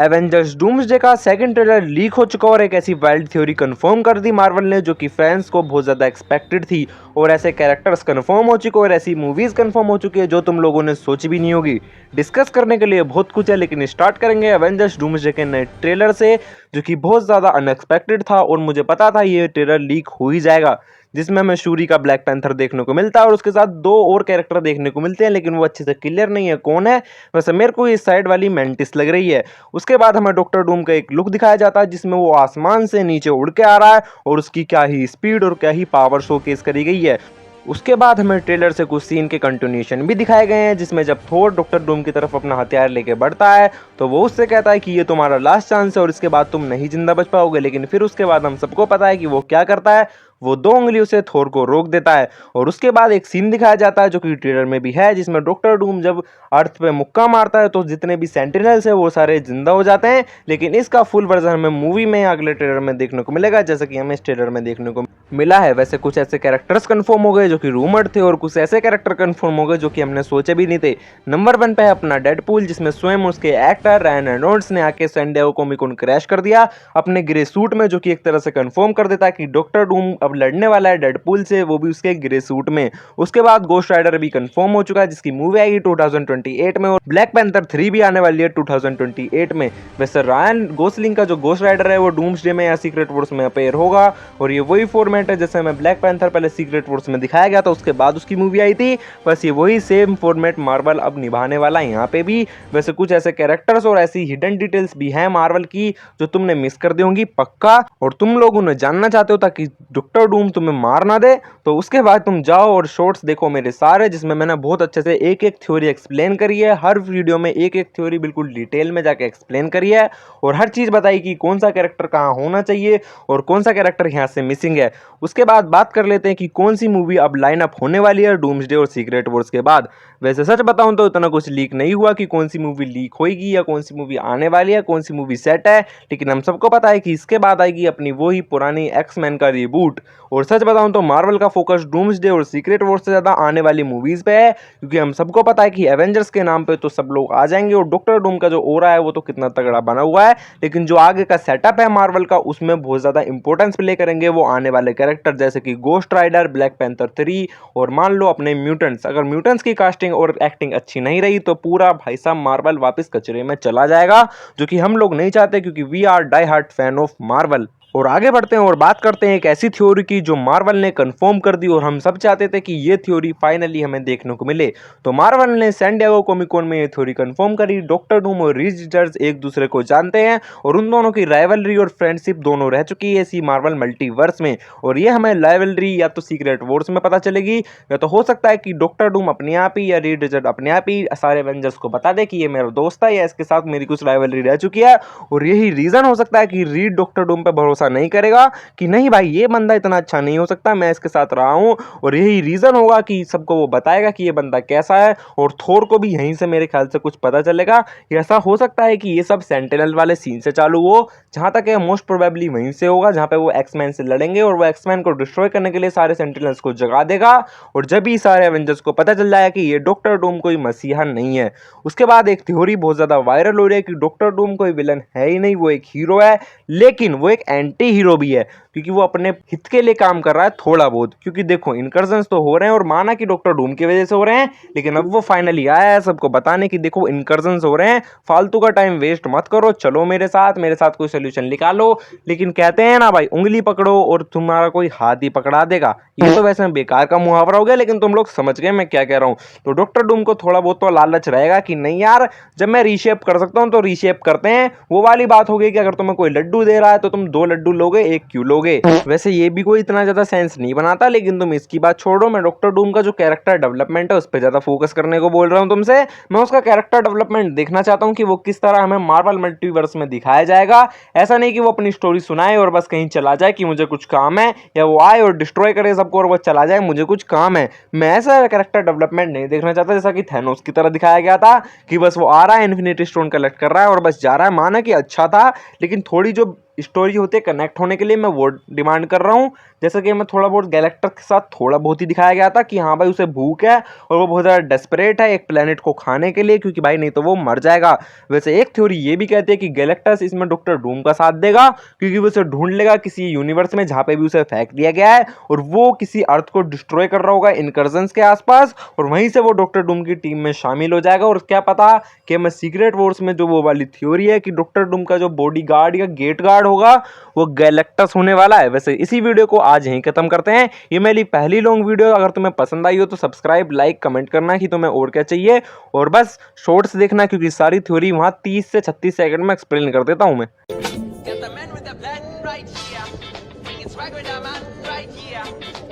Avengers doomsday का second trailer leak हो चुका और एक ऐसी वाइल्ड थ्योरी कंफर्म कर दी मार्वल ने जो कि फैंस को बहुत ज़्यादा एक्सपेक्टेड थी। और ऐसे कैरेक्टर्स कंफर्म हो चुके और ऐसी मूवीज़ कंफर्म हो चुकी है जो तुम लोगों ने सोची भी नहीं होगी। डिस्कस करने के लिए बहुत कुछ है, लेकिन स्टार्ट करेंगे एवेंजर्स डूम्सडे के नए ट्रेलर से, जो कि बहुत ज़्यादा अनएक्सपेक्टेड था और मुझे पता था ये ट्रेलर लीक हो ही जाएगा, जिसमें हमें शूरी का ब्लैक पैंथर देखने को मिलता है और उसके साथ दो और कैरेक्टर देखने को मिलते हैं, लेकिन वो अच्छे से क्लियर नहीं है कौन है। वैसे मेरे को इस साइड वाली मेंटिस लग रही है। उसके बाद हमें डॉक्टर डूम का एक लुक दिखाया जाता है जिसमें वो आसमान से नीचे उड़ के आ रहा है और उसकी क्या ही स्पीड और क्या ही पावर शोकेस करी गई है। उसके बाद हमें ट्रेलर से कुछ सीन के कंटिन्यूएशन भी दिखाए गए हैं, जिसमें जब थोर डॉक्टर डूम की तरफ अपना हथियार लेके बढ़ता है तो वो उससे कहता है कि ये तुम्हारा लास्ट चांस है और इसके बाद तुम नहीं जिंदा बच पाओगे। लेकिन फिर उसके बाद हम सबको पता है कि वो क्या करता है, वो 2 उंगलियों से थोर को रोक देता है। और उसके बाद एक सीन दिखाया जाता है जो कि ट्रेलर में भी है, जिसमें डॉक्टर डूम जब अर्थ पे मुक्का मारता है तो जितने भी सेंटिनल्स है वो सारे जिंदा हो जाते हैं। लेकिन इसका फुल वर्जन हमें मूवी में अगले ट्रेलर में देखने को मिलेगा, जैसे कि हमें इस ट्रेलर में देखने को मिला है। वैसे कुछ ऐसे कैरेक्टर्स कंफर्म हो गए जो कि रूमर्ड थे और कुछ ऐसे कैरेक्टर कंफर्म हो गए जो कि हमने सोचे भी नहीं थे। नंबर 1 पे है अपना डेडपूल, जिसमें स्वयं उसके एक्टर रायन रेनॉल्ड्स ने आके San Diego Comic Con crash कर दिया अपने ग्रे सूट में, जो कि एक तरह से कंफर्म कर देता है कि डॉक्टर डूम अब लड़ने वाला है डेडपूल से, वो भी उसके ग्रे सूट में। उसके बाद गोस्ट राइडर भी कंफर्म हो चुका है जिसकी मूवी आएगी 2028 में और ब्लैक पैंथर 3 भी आने वाली है 2028 में। वैसे रायन गोसलिंग का जो गोस्ट राइडर है वो डूम्सडे में या सीक्रेट वॉर्स में अपेयर होगा और ये वही फॉर्मेट है जैसे हमें ब्लैक पैंथर पहले सीक्रेट वॉर्स में दिखाया गया था, उसके बाद उसकी मूवी आई थी। बस ये वही सेम फॉर्मेट मार्वल अब निभाने वाला है यहाँ पे भी। वैसे कुछ ऐसे कैरेक्टर्स और ऐसी हिडन डिटेल्स भी हैं मार्वल की जो तुमने मिस कर दी होंगी पक्का, और तुम लोग उन्हें जानना चाहते हो ताकि डॉक्टर डूम तुम्हें मार ना दे, तो उसके बाद तुम जाओ और शॉर्ट्स देखो मेरे सारे, जिसमें मैंने बहुत अच्छे से एक एक थ्योरी एक्सप्लेन करी है। हर वीडियो में एक एक थ्योरी बिल्कुल डिटेल में जाके एक्सप्लेन करी है और हर चीज़ बताई कि कौन सा कैरेक्टर कहाँ होना चाहिए और कौन सा कैरेक्टर यहाँ से मिसिंग है। उसके बाद बात कर लेते हैं कि कौन सी मूवी अब लाइनअप होने वाली है डूम्सडे और सीक्रेट वॉर्स के बाद। वैसे सच बताऊं तो इतना कुछ लीक नहीं हुआ कि कौन सी मूवी लीक होगी या कौन सी मूवी आने वाली है, कौन सी मूवी सेट है, लेकिन हम सबको पता है कि इसके बाद आएगी अपनी वही पुरानी एक्स-मैन का रिबूट। और सच बताऊं तो मार्वल का फोकस डूम्सडे और सीक्रेट वॉर्स से ज़्यादा आने वाली मूवीज़ पे है, क्योंकि हम सबको पता है कि एवेंजर्स के नाम पे तो सब लोग आ जाएंगे और डॉक्टर डूम का जो ओरा है वो तो कितना तगड़ा बना हुआ है, लेकिन जो आगे का सेटअप है मार्वल का उसमें बहुत ज़्यादा इंपॉर्टेंस प्ले करेंगे वो आने वाले कैरेक्टर, जैसे कि गोस्ट राइडर, ब्लैक पैंथर 3 और मान लो अपने म्यूटेंट्स। अगर म्यूटेंट्स की कास्टिंग और एक्टिंग अच्छी नहीं रही तो पूरा भाई साहब मार्वल वापस कचरे में चला जाएगा, जो कि हम लोग नहीं चाहते, क्योंकि we are die hard fan of Marvel. और आगे बढ़ते हैं और बात करते हैं एक ऐसी थ्योरी की जो मार्वल ने कंफर्म कर दी और हम सब चाहते थे कि ये थ्योरी फाइनली हमें देखने को मिले। तो मार्वल ने सैन डिएगो कॉमिक कॉन में ये थ्योरी कंफर्म करी, डॉक्टर डूम और रीड रिचर्ड्स एक दूसरे को जानते हैं और उन दोनों की राइवलरी और फ्रेंडशिप दोनों रह चुकी है इसी मार्वल मल्टीवर्स में। और ये हमें राइवलरी या तो सीक्रेट वॉर्स में पता चलेगी, या तो हो सकता है कि डॉक्टर डूम अपने आप ही या रीड रिचर्ड अपने आप ही सारे एवेंजर्स को बता दे कि ये मेरा दोस्त है या इसके साथ मेरी कुछ राइवलरी रह चुकी है। और यही रीजन हो सकता है कि रीड डॉक्टर डूम पे भरोसा नहीं करेगा कि नहीं भाई ये बंदा इतना अच्छा नहीं हो सकता, मैं इसके साथ रहा हूं, और यही रीजन होगा कि सबको वो बताएगा कि ये बंदा कैसा है। और थोर को भी यहीं से मेरे ख्याल से कुछ पता चलेगा। ऐसा हो सकता है कि ये सब सेंटिनल वाले सीन से चालू हो, जहां तक है मोस्ट प्रोबेबली वहीं से होगा जहां पे वो एक्समैन से लड़ेंगे और वो एक्समैन को डिस्ट्रॉय करने के लिए सारे सेंटिनल्स को जगा देगा। और जब ही सारे एवेंजर्स को पता चल जाएगा कि ये डॉक्टर डूम कोई मसीहा नहीं है। उसके बाद एक थ्योरी बहुत ज्यादा वायरल हो रही है कि डॉक्टर डूम कोई विलन है ही नहीं, वो एक हीरो है, लेकिन वो एक एंटी हीरो भी है, क्योंकि वो अपने हित के लिए काम कर रहा है थोड़ा बहुत। क्योंकि देखो इनकर्जन्स तो हो रहे हैं और माना कि डॉक्टर डूम की वजह से हो रहे हैं, लेकिन अब वो फाइनली आया है सबको बताने की देखो इनकर्जन्स हो रहे हैं, फालतू का टाइम वेस्ट मत करो, चलो मेरे साथ कोई सोल्यूशन निकालो। लेकिन कहते हैं ना भाई, उंगली पकड़ो और तुम्हारा कोई हाथ ही पकड़ा देगा। ये तो वैसे बेकार का मुहावरा हो गया, लेकिन तुम लोग समझ गए मैं क्या कह रहा हूँ। तो डॉक्टर डूम को थोड़ा बहुत तो लालच रहेगा कि नहीं यार, जब मैं रीशेप कर सकता हूँ तो रीशेप करते हैं। वो वाली बात हो गई कि अगर तुम्हें कोई लड्डू दे रहा है तो तुम 2 लड्डू लोगे, 1 क्यों लोगे। वैसे ये भी कोई इतना ज्यादा सेंस नहीं बनाता, लेकिन तुम इसकी बात छोड़ो, मैं डॉक्टर डूम का जो कैरेक्टर डेवलपमेंट है उस पर ज्यादा फोकस करने को बोल रहा हूँ तुमसे। मैं उसका कैरेक्टर डेवलपमेंट देखना चाहता हूँ कि वो किस तरह हमें मार्वल मल्टीवर्स में दिखाया जाएगा। ऐसा नहीं कि वो अपनी स्टोरी सुनाए और बस कहीं चला जाए कि मुझे कुछ काम है, या वो आए और डिस्ट्रॉय करे सबको और वो चला जाए मुझे कुछ काम है। मैं ऐसा कैरेक्टर डेवलपमेंट नहीं देखना चाहता जैसा कि थैनोस की तरह दिखाया गया था कि बस वो आ रहा है, इन्फिनिटी स्टोन कलेक्ट कर रहा है और बस जा रहा है। माना कि अच्छा था, लेकिन थोड़ी जो स्टोरी होती है कनेक्ट होने के लिए, मैं वो डिमांड कर रहा हूँ। जैसा कि मैं थोड़ा बहुत गैलेक्टस के साथ थोड़ा बहुत ही दिखाया गया था कि हाँ भाई उसे भूख है और वो बहुत ज़्यादा डेस्परेट है एक प्लेनेट को खाने के लिए, क्योंकि भाई नहीं तो वो मर जाएगा। वैसे एक थ्योरी ये भी कहती है कि गैलेक्टस इसमें डॉक्टर डूम का साथ देगा, क्योंकि वो उसे ढूंढ लेगा किसी यूनिवर्स में जहाँ पे भी उसे फेंक दिया गया है, और वो किसी अर्थ को डिस्ट्रॉय कर रहा होगा इनकर्जन्स के आसपास, और वहीं से वो डॉक्टर डूम की टीम में शामिल हो जाएगा। और क्या पता कि मैं सीक्रेट वॉर्स में जो वो वाली थ्योरी है कि डॉक्टर डूम का जो बॉडी गार्ड या गेट गार्ड होगा वो गैलेक्टस होने वाला है। वैसे इसी वीडियो को आज यहीं खत्म करते हैं। ये मेरी पहली लॉन्ग वीडियो, अगर तुम्हें पसंद आई हो तो सब्सक्राइब, लाइक, कमेंट करना कि तुम्हें और क्या चाहिए, और बस शॉर्ट्स देखना क्योंकि सारी थ्योरी वहाँ 30 से 36 सेकंड में एक्सप्लेन कर देता हूँ मैं।